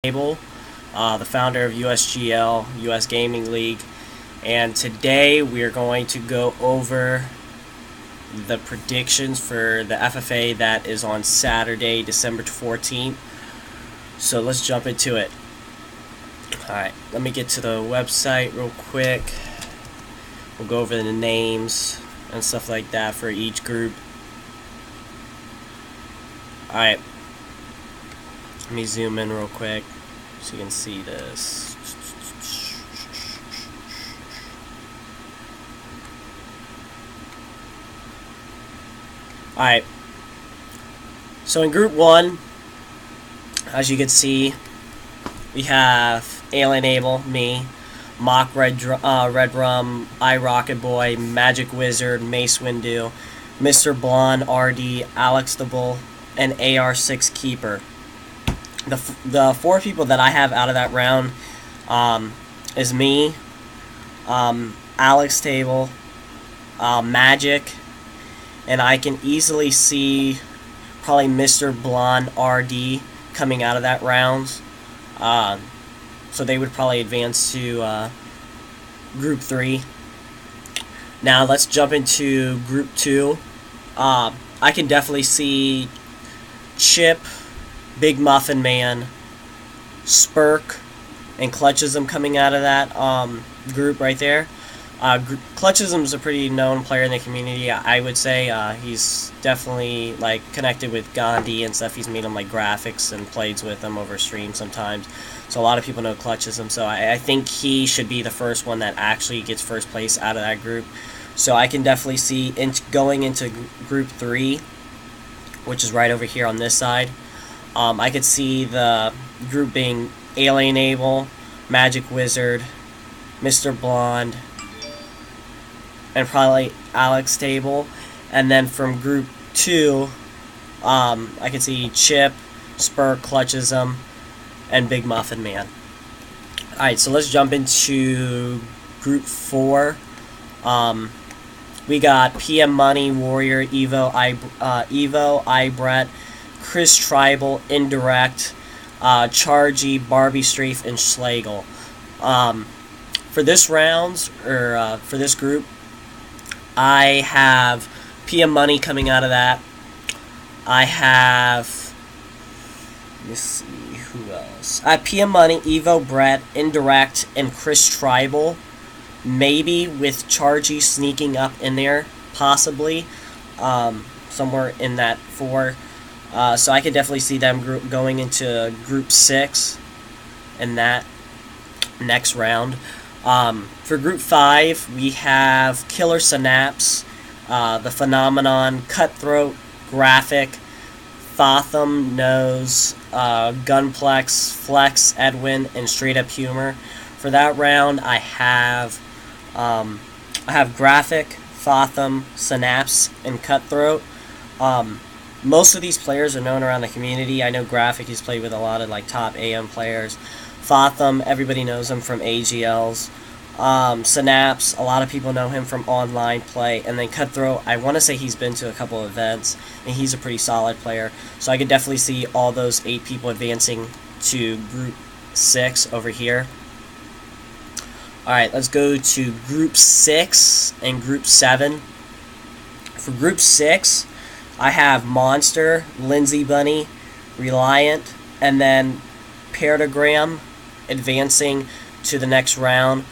The founder of USGL, US Gaming League, and today we are going to go over the predictions for the FFA that is on Saturday, December 14th. So let's jump into it. Alright, let me get to the website real quick. We'll go over the names and stuff like that for each group. Alright, let me zoom in real quick so you can see this. Alright, so in group 1, as you can see, we have Alien Abel, me, Mock Red Rum, iRocket Boy, Magic Wizard, Mace Windu, Mr. Blonde, RD, Alex the Bull, and AR6 Keeper. The four people that I have out of that round is me, Alex Table, Magic, and I can easily see probably Mr. Blonde RD coming out of that round. So they would probably advance to Group 3. Now let's jump into Group 2. I can definitely see Chip, Big Muffin Man, Spurk, and Clutchism coming out of that group right there. Clutchism is a pretty known player in the community. I would say he's definitely like connected with Gandhi and stuff. He's made him like graphics and plays with them over stream sometimes. So a lot of people know Clutchism. So I think he should be the first one that actually gets first place out of that group. So I can definitely see going into Group 3, which is right over here on this side. I could see the group being Alien Abel, Magic Wizard, Mr. Blonde, and probably Alex Table. And then from Group 2, I could see Chip, Spur, Clutchism, and Big Muffin Man. Alright, so let's jump into Group 4. We got PM Money, Warrior, Evo, iBrett, Chris Tribal, Indirect, Chargy, Barbie Strafe, and Schlegel. For this round, or for this group, I have PM Money coming out of that. I have, let me see, who else? I have PM Money, Evo, Brett, Indirect, and Chris Tribal. Maybe with Chargy sneaking up in there, possibly, somewhere in that 4. So I could definitely see them going into Group 6 in that next round. For Group 5, we have Killer Synapse, The Phenomenon, Cutthroat, Graphic, Fotham, Nose, Gunplex, Flex, Edwin, and Straight Up Humor. For that round, I have Graphic, Fotham, Synapse, and Cutthroat. Most of these players are known around the community. I know Graphic, he's played with a lot of like top AM players. Fotham, everybody knows him from AGLs. Synapse, a lot of people know him from online play. And then Cutthroat, I want to say he's been to a couple of events, and he's a pretty solid player. So I could definitely see all those 8 people advancing to Group 6 over here. Alright, let's go to Group 6 and Group 7. For Group 6, I have Monster, Lindsay Bunny, Reliant, and then Paragram advancing to the next round.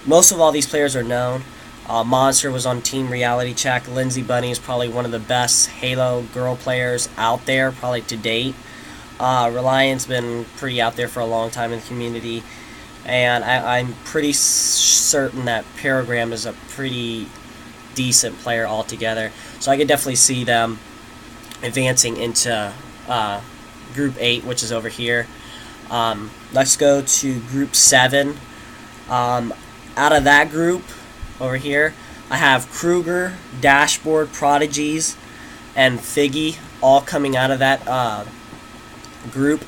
Most of all these players are known. Monster was on Team Reality Check. Lindsay Bunny is probably one of the best Halo girl players out there, probably to date. Reliant's been pretty out there for a long time in the community. And I'm pretty certain that Paragram is a pretty decent player altogether. So I could definitely see them advancing into Group 8, which is over here. Let's go to Group 7. Out of that group, over here, I have Kruger, Dashboard, Prodigies, and Figgy all coming out of that group.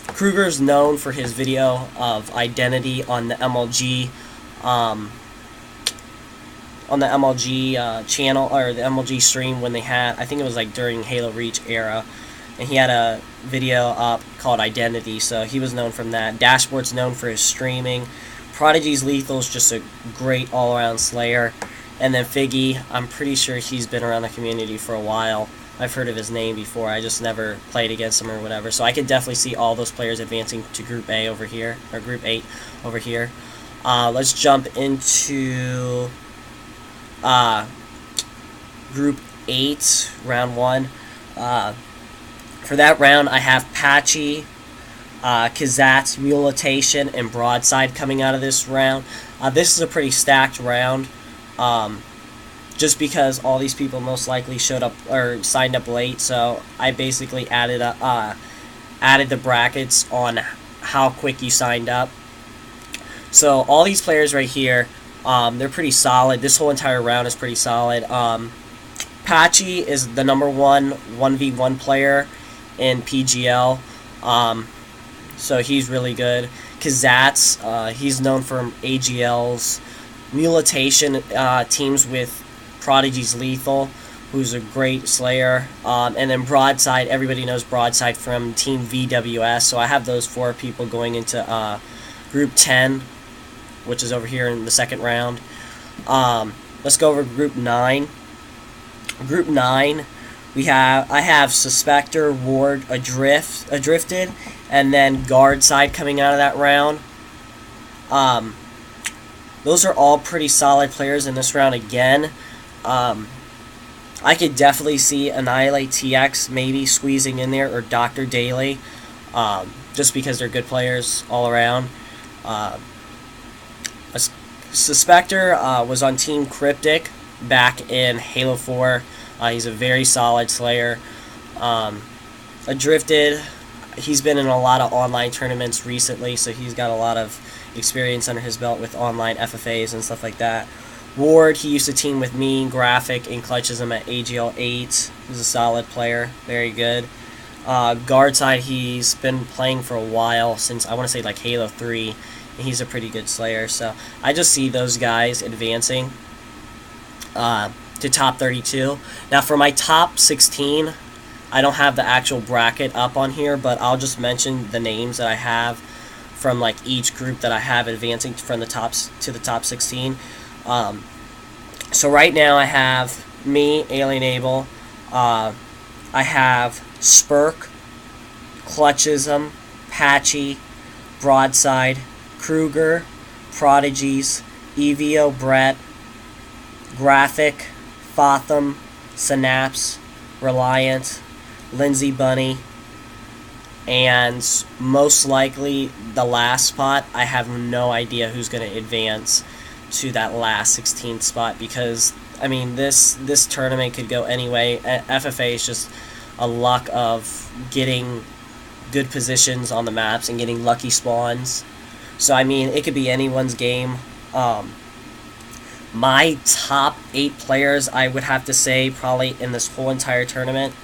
Kruger's known for his video of Identity on the MLG channel, or the MLG stream when they had, I think it was like during Halo Reach era. and he had a video up called Identity, so he was known from that. Dashboard's known for his streaming. Prodigy's Lethal's just a great all-around slayer. And then Figgy, I'm pretty sure he's been around the community for a while. I've heard of his name before, I just never played against him or whatever. So I could definitely see all those players advancing to Group A over here, or Group 8 over here. Let's jump into Group 8, Round 1. For that round, I have Patchy, Kazats, Muletation, and Broadside coming out of this round. This is a pretty stacked round, just because all these people most likely showed up or signed up late. So I basically added the brackets on how quick you signed up. So all these players right here, they're pretty solid. This whole entire round is pretty solid. Patchy is the number 1v1 player in PGL, so he's really good. Kazats, he's known for AGLs. Muletation teams with Prodigy's Lethal, who's a great slayer. And then Broadside, everybody knows Broadside from Team VWS, so I have those 4 people going into Group 10, which is over here in the second round. Let's go over Group 9. Group 9, I have Suspector, Ward, Adrifted, and then Guard Side coming out of that round. Those are all pretty solid players in this round again. I could definitely see Annihilate TX maybe squeezing in there, or Dr. Daly, just because they're good players all around. Suspector was on Team Cryptic back in Halo 4. He's a very solid slayer. Adrifted, he's been in a lot of online tournaments recently, so he's got a lot of experience under his belt with online FFAs and stuff like that. Ward, he used to team with me, Graphic, and clutches him at AGL 8. He's a solid player, very good. Guard side, he's been playing for a while, since I want to say like Halo 3, and he's a pretty good slayer. So I just see those guys advancing to top 32. Now for my top 16, I don't have the actual bracket up on here, but I'll just mention the names that I have from like each group that I have advancing from the tops to the top 16. So right now I have me, Alienable, I have Spurk, Clutchism, Patchy, Broadside, Kruger, Prodigies, Evio, Brett, Graphic, Fotham, Synapse, Reliant, Lindsay Bunny, and most likely the last spot, I have no idea who's going to advance to that last 16th spot, because I mean this tournament could go anyway. FFA is just a luck of getting good positions on the maps and getting lucky spawns. So I mean it could be anyone's game. My top 8 players, I would have to say, probably in this whole entire tournament,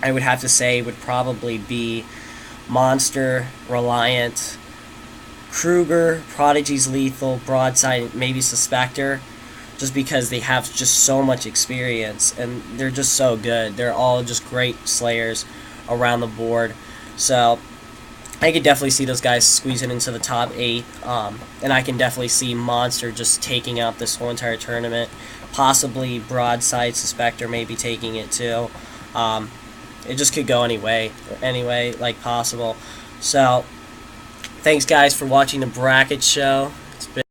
I would have to say would probably be Monster, Reliant, Kruger, Prodigy's Lethal, Broadside, maybe Suspector, just because they have just so much experience and they're just so good. They're all just great slayers around the board. So I could definitely see those guys squeezing into the top 8, and I can definitely see Monster just taking out this whole entire tournament. Possibly Broadside, Suspector maybe taking it too. It just could go anyway like possible. So thanks guys for watching the bracket show. It's been